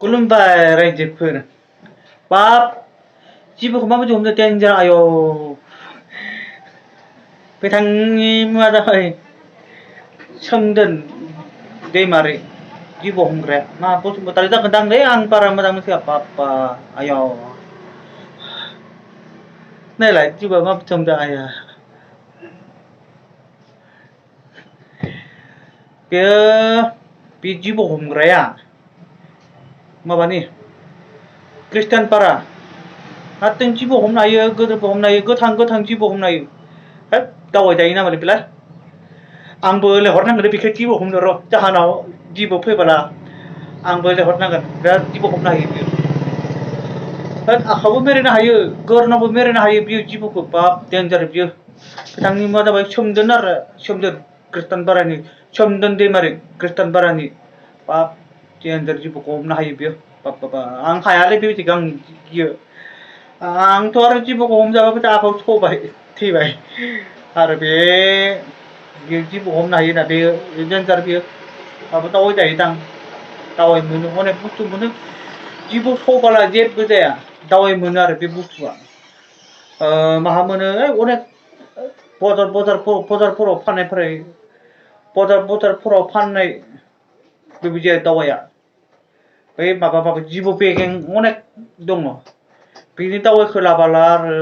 खुलुमबाय रायजोफोर बाब जिबौखौ माबायदि हमनो डेन्जार आयौ बिथांनि मुङा जाबाय सोमदोन दैमारि जिबौ हमग्राया मा बसुमतारी जागोनदांलै आं बारा मोजां मिथिया बाबा आयौ नायलाय जिबौआ माबायदि हमदों आया बेयो बे जिबौ हमग्राया माबानि खृष्टान पारा हारसिं जिबौ हमनो हायो गोदोरबो हमनो हायो गोथां जिबौ हमनो हायो होद दावबायजायो नामालै बेलाय आंबो लेंहरनांगोन बेखौ जिबौ हमनो र' जाहानाव जिबौ फैबोला आंबो लेंहरनांगोन बिराद जिबौ हमनो हायो बियो होद आखाइबो मेरायनो हायो गोरनावबो मेरायनो हायो बियो जिबौखौ बाब डेन्जार बियो बिथांनि मुङा जाबाय सोमदोन आरो सोमदोन खृष्टान पारानि सोमदोन दैमारि खृष्टान पारानि बाब डेन्जार जिबौखौ हमनो हायो बियो बाब बाबा आं हायालै बेबायदिखौ आं गियो आंथ' आरो जिबौखौ हमजाबाबो आखाइयाव सबाय थैबाय आरो बियो जिबौ हमनो हायोना बेयो डेन्जार बियो माबा दावबाय जायोदां दावाइ मोनो अनेक बुस्थु मोनो जिबौ सौबोला जेबो जाया दावाइ मोनो आरो बे बुस्थुआ माहा मोनो अनेक बाजारफोराव फाननाय बेबायदि दावाइया बै माबा जिबौ बेगें अनेक दङ बिनि दावाइखौ लाबाला आरो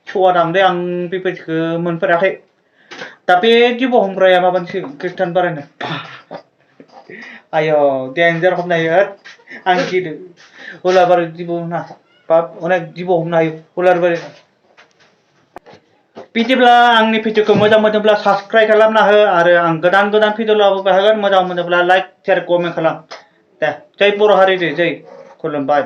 सवा दांलै आं बेबायदिखौ मोनफेराखै दा बे जिबौ हमग्राया माबानिसो खृष्टान पारानि आयौ डेन्जार हमनो हायो आं गिदों हुलाबारि जिबौ ना बाब अनेक जिबौ हमनो हायो हुलाबारि बिदिब्ला आंनि भिडिअखौ मोजां मोनोब्ला साबस्क्राइब खालामना हो आरो आं गोदान भिडिअ लाबोबाय थागोन मोजां मोनोब्ला लाइक शेयार कमेन्ट खालाम दे जै बर' हारि दे जै खुलुमबाय